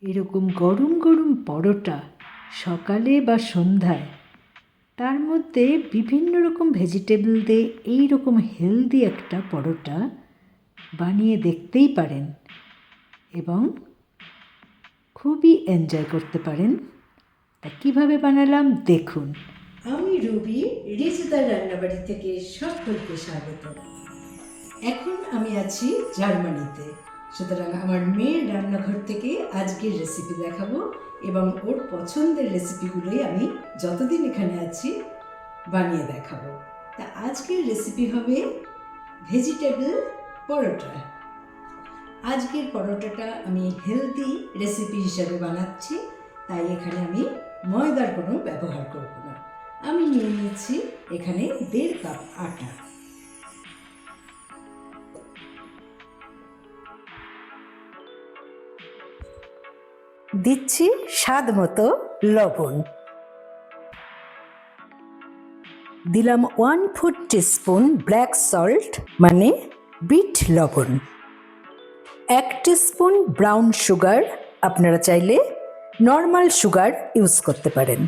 এরকম গরম গরম পরোটা সকালে বা সন্ধ্যায়, তার মধ্যে বিভিন্ন রকম ভেজিটেবল দিয়ে এই রকম হেলদি একটা পরোটা বানিয়ে দেখতেই পারেন এবং খুবই এনজয় করতে পারেন। তা কীভাবে বানালাম দেখুন। আমি রুবি, রিজদার রান্নাবাড়ি থেকে সকলকে স্বাগত। এখন আমি আছি জার্মানিতে, সুতরাং আমার মেয়ের রান্নাঘর থেকে আজকের রেসিপি দেখাবো এবং ওর পছন্দের রেসিপিগুলোই আমি যতদিন এখানে আছি বানিয়ে দেখাবো। তা আজকের রেসিপি হবে ভেজিটেবল পরোটা। আজকের পরোটাটা আমি হেলদি রেসিপি হিসাবে বানাচ্ছি, তাই এখানে আমি ময়দার কোনো ব্যবহার করব না। আমি নিয়ে নিচ্ছি এখানে 1.5 কাপ আটা। দিচ্ছি স্বাদ মতো লবণ, দিলাম 1/4 টিস্পুন ব্ল্যাক সল্ট মানে বিট লবণ, 1 টিস্পুন ব্রাউন সুগার, আপনারা চাইলে নর্মাল সুগার ইউজ করতে পারেন,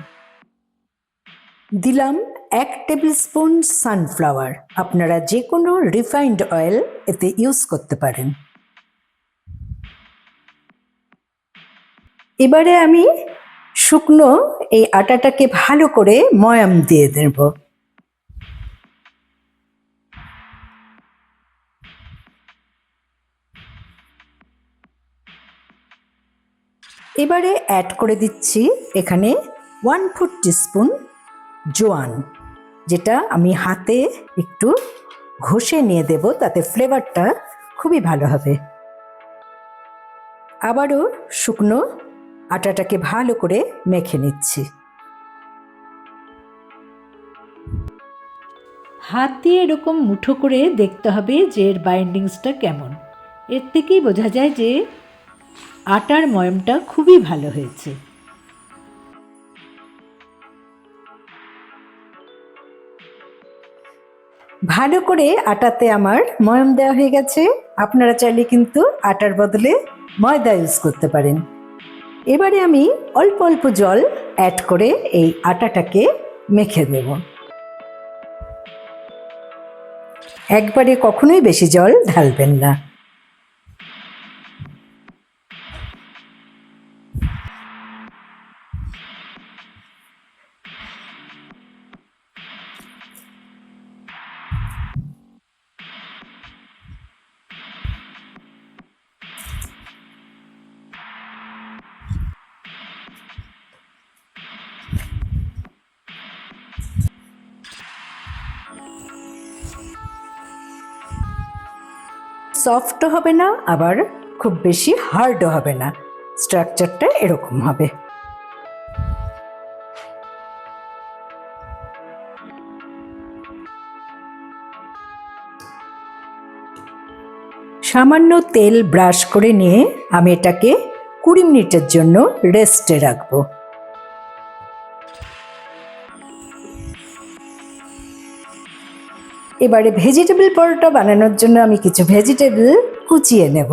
দিলাম 1 টেবিল স্পুন সানফ্লাওয়ার, আপনারা যে কোনো রিফাইন্ড অয়েল এতে ইউজ করতে পারেন। এবারে আমি শুকনো এই আটাটাকে ভালো করে ময়াম দিয়ে দেব। এবারে অ্যাড করে দিচ্ছি এখানে 1/4 টিস্পুন জোয়ান, যেটা আমি হাতে একটু ঘষে নিয়ে দেব, তাতে ফ্লেভারটা খুবই ভালো হবে। আবারও শুকনো আটাটাকে ভালো করে মেখে নিচ্ছি। হাত দিয়ে এরকম মুঠো করে দেখতে হবে যে এর বাইন্ডিংসটা কেমন। এর থেকেই বোঝা যায় যে আটার ময়মটা খুবই ভালো হয়েছে। ভালো করে আটাতে আমার ময়ম দেওয়া হয়ে গেছে। আপনারা চাইলে কিন্তু আটার বদলে ময়দা ইউজ করতে পারেন। এবারে আমি অল্প অল্প জল অ্যাড করে এই আটাটাকে মেখে দেব। একবারে কখনোই বেশি জল ঢালবেন না। সফটও হবে না, আবার খুব বেশি হার্ডও হবে না, স্ট্রাকচারটা এরকম হবে। সামান্য তেল ব্রাশ করে নিয়ে আমি এটাকে 20 মিনিটের জন্য রেস্টে রাখবো। এবারে ভেজিটেবল পরোটা বানানোর জন্য আমি কিছু ভেজিটেবল কুচিয়ে নেব।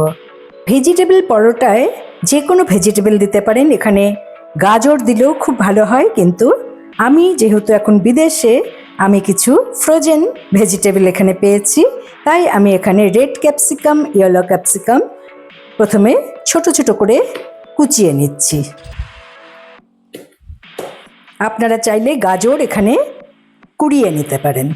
ভেজিটেবল পরোটায় যে কোনো ভেজিটেবল দিতে পারেন, এখানে গাজর দিলেও খুব ভালো হয়, কিন্তু আমি যেহেতু এখন বিদেশে আমি কিছু ফ্রোজেন ভেজিটেবল এখানে পেয়েছি, তাই আমি এখানে রেড ক্যাপসিকাম, ইয়েলো ক্যাপসিকাম প্রথমে ছোট ছোট করে কুচিয়ে নিচ্ছি। আপনারা চাইলে গাজর এখানে কুড়িয়ে নিতে পারেন।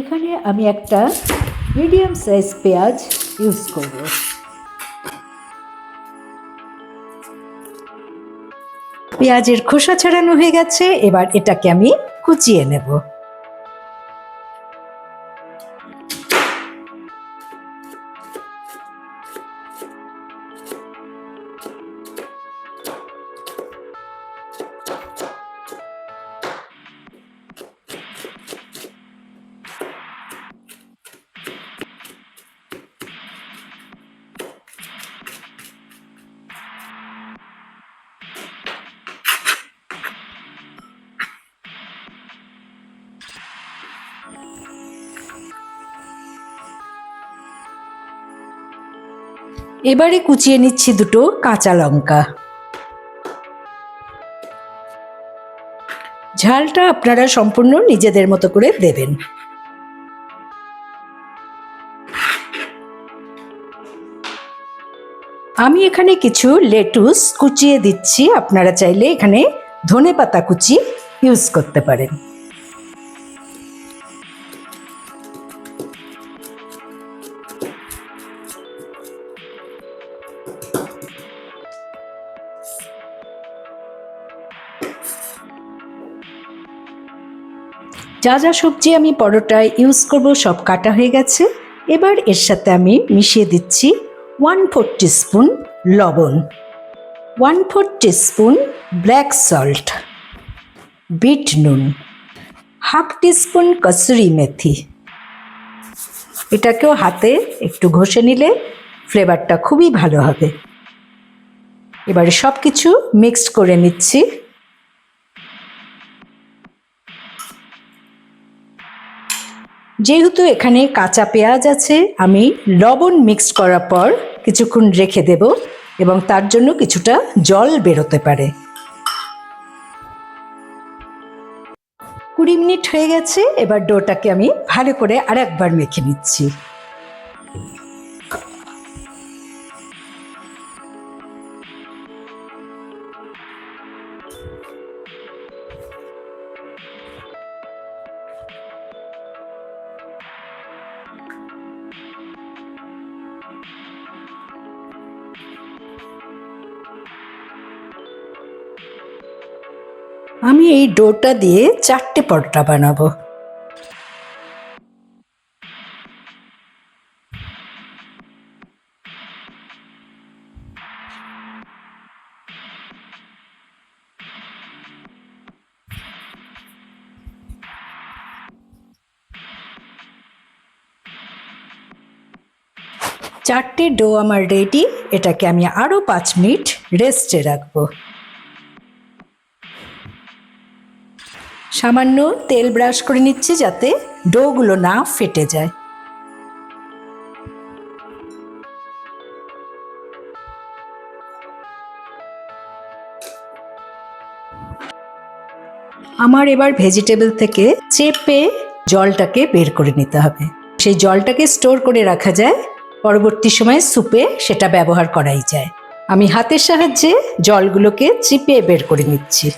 এখানে আমি একটা মিডিয়াম সাইজ পেঁয়াজ ইউজ করব। পেঁয়াজের খোসা ছাড়ানো হয়ে গেছে, এবার এটাকে আমি কুচিয়ে নেব। এবারে কুচিয়ে নিচ্ছি দুটো কাঁচা লঙ্কা। ঝালটা আপনারা সম্পূর্ণ নিজেদের মতো করে দেবেন। আমি এখানে কিছু লেটুস কুচিয়ে দিচ্ছি, আপনারা চাইলে এখানে ধনেপাতা কুচি ইউজ করতে পারেন। যা যা সবজি আমি পরোটায় ইউজ করব সব কাটা হয়ে গেছে। এবার এর সাথে আমি মিশিয়ে দিচ্ছি 1/4 টিস্পুন লবণ, 1/4 টিস্পুন ব্ল্যাক সল্ট, বিট নুন, 1/2 টিস্পুন কসুরি মেথি। এটাকেও হাতে একটু ঘষে নিলে ফ্লেভারটা খুবই ভালো হবে। এবারে সব কিছু মিক্সড করে নিচ্ছি। যেহেতু এখানে কাঁচা পেঁয়াজ আছে, আমি লবণ মিক্স করার পর কিছুক্ষণ রেখে দেব এবং তার জন্য কিছুটা জল বেরোতে পারে। 20 মিনিট হয়ে গেছে। এবার ডোটাকে আমি ভালো করে আরেকবার মেখে নিচ্ছি। আমি এই ডোটা দিয়ে 4টে পরোটা বানাবো। চারটে ডো আমার রেডি। এটাকে আমি আরও 5 মিনিট রেস্টে রাখবো। সামান্য তেল ব্রাশ করে নিচ্ছি যাতে ডোগুলো না ফেটে যায়। আমার এবার ভেজিটেবল থেকে চেপে জলটাকে বের করে নিতে হবে। সেই জলটাকে স্টোর করে রাখা যায়, পরবর্তী সময়ে স্যুপে সেটা ব্যবহার করাই যায়। আমি হাতের সাহায্যে জলগুলোকে চিপে বের করে নিচ্ছি।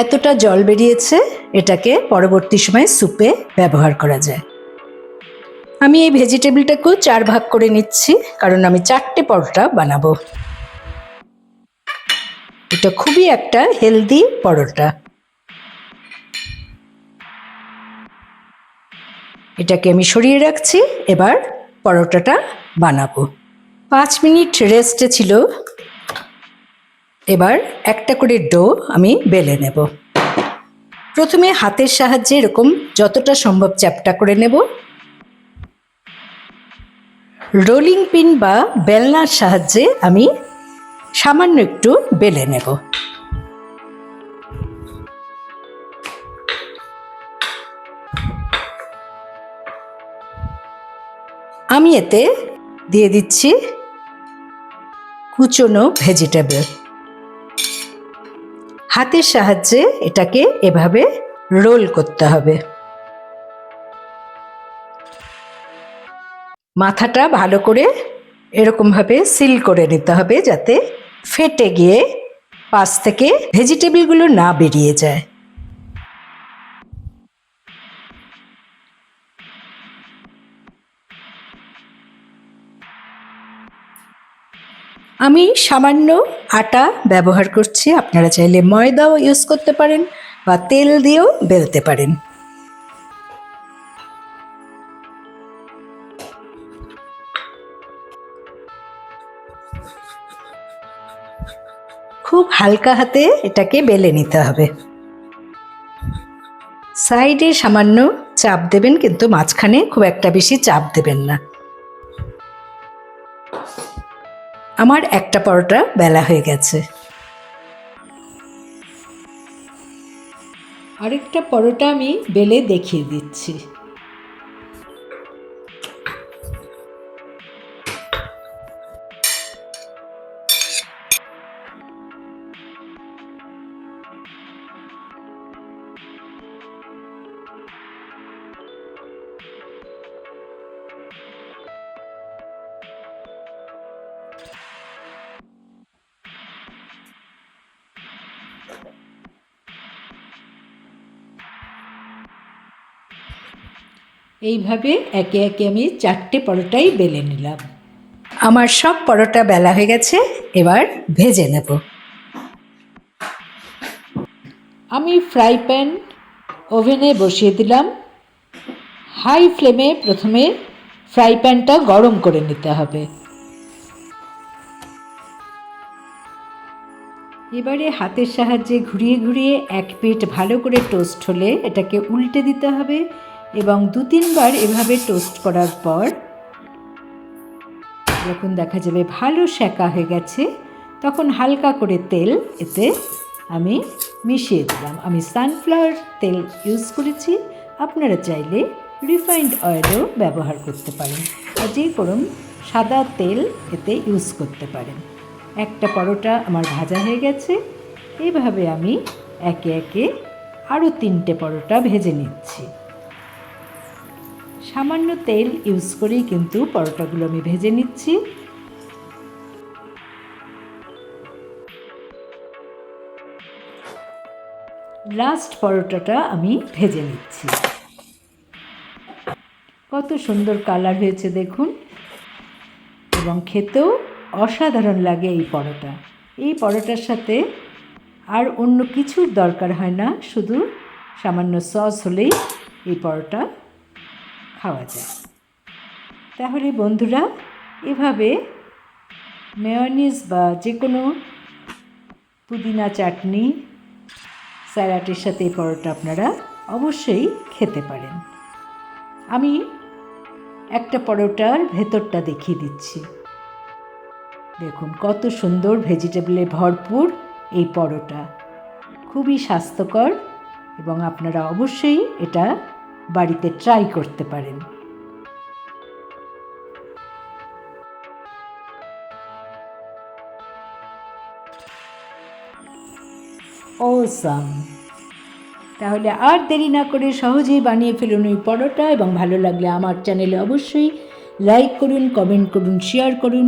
এতটা জল বেরিয়েছে, এটাকে পরবর্তী সময়ে স্যুপে ব্যবহার করা যায়। আমি এই ভেজিটেবলটাকেও 4 ভাগ করে নিচ্ছি, কারণ আমি 4টে পরোটা বানাবো। এটা খুবই একটা হেলদি পরোটা। এটাকে আমি সরিয়ে রাখছি। এবার পরোটাটা বানাবো। 5 মিনিট রেস্টে ছিল। এবার একটা করে ডো আমি বেলে নেব। প্রথমে হাতের সাহায্যে এরকম যতটা সম্ভব চ্যাপ্টা করে নেব। রোলিং পিন বা বেলনার সাহায্যে আমি সামান্য একটু বেলে নেব। আমি এতে দিয়ে দিচ্ছি কুচনো ভেজিটেবল। হাতের সাহায্যে এটাকে এভাবে রোল করতে হবে। মাথাটা ভালো করে এরকমভাবে সিল করে নিতে হবে যাতে ফেটে গিয়ে পাশ থেকে ভেজিটেবলগুলো না বেরিয়ে যায়। আমি সামান্য আটা ব্যবহার করছি, আপনারা চাইলে ময়দাও ইউজ করতে পারেন বা তেল দিয়েও বেলতে পারেন। খুব হালকা হাতে এটাকে বেলে নিতে হবে। সাইডে সামান্য চাপ দেবেন, কিন্তু মাঝখানে খুব একটা বেশি চাপ দেবেন না। আমার একটা পরোটা বেলা হয়ে গেছে। আরেকটা পরোটা আমি বেলে দেখিয়ে দিচ্ছি। এইভাবে একে একে আমি 4টে পরোটাই বেলে নিলাম। আমার সব পরোটা বেলা হয়ে গেছে, এবার ভেজে নেব। আমি ফ্রাই প্যান ওভেনে বসিয়ে দিলাম। হাই ফ্লেমে প্রথমে ফ্রাই প্যানটা গরম করে নিতে হবে। এবারে হাতের সাহায্যে ঘুরিয়ে ঘুরিয়ে এক পিঠ ভালো করে টোস্ট হলে এটাকে উল্টে দিতে হবে এবং 2-3 বার এভাবে টোস্ট করার পর যখন দেখা যাবে ভালো সেঁকা হয়ে গেছে, তখন হালকা করে তেল এতে আমি মিশিয়ে দিলাম। আমি সানফ্লাওয়ার তেল ইউজ করেছি, আপনারা চাইলে রিফাইন্ড অয়েলও ব্যবহার করতে পারেন, আর যে কোনো সাদা তেল এতে ইউজ করতে পারেন। একটা পরোটা আমার ভাজা হয়ে গেছে। এইভাবে আমি একে একে আরও 3টে পরোটা ভেজে নিচ্ছি। সামান্য তেল ইউজ করেই কিন্তু পরোটাগুলো আমি ভেজে নিচ্ছি। লাস্ট পরোটাটা আমি ভেজে নিচ্ছি। কত সুন্দর কালার হয়েছে দেখুন, এবং খেতেও অসাধারণ লাগে এই পরোটা। এই পরোটার সাথে আর অন্য কিছুর দরকার হয় না, শুধু সামান্য সস হলেই এই পরোটা খাওয়া যায়। তাহলে বন্ধুরা, এভাবে মেয়োনিজ বা যে কোনো পুদিনা চাটনি, স্যালাডের সাথে এই পরোটা আপনারা অবশ্যই খেতে পারেন। আমি একটা পরোটার ভেতরটা দেখিয়ে দিচ্ছি। দেখুন কত সুন্দর ভেজিটেবলে ভরপুর এই পরোটা, খুবই স্বাস্থ্যকর এবং আপনারা অবশ্যই এটা বাড়িতে ট্রাই করতে পারেন। অসাম! তাহলে আর দেরি না করে সহজেই বানিয়ে ফেলুন ওই পরোটা, এবং ভালো লাগলে আমার চ্যানেলে অবশ্যই লাইক করুন, কমেন্ট করুন, শেয়ার করুন।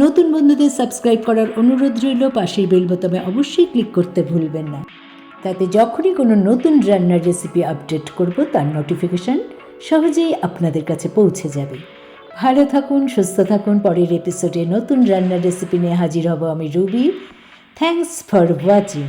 নতুন বন্ধুদের সাবস্ক্রাইব করার অনুরোধ রইল। পাশের বেল বোতামে অবশ্যই ক্লিক করতে ভুলবেন না, তাতে যখনই কোনো নতুন রান্নার রেসিপি আপডেট করব তার নোটিফিকেশান সহজেই আপনাদের কাছে পৌঁছে যাবে। ভালো থাকুন, সুস্থ থাকুন। পরের এপিসোডে নতুন রান্নার রেসিপি নিয়ে হাজির হব আমি রুবি। Thanks for watching.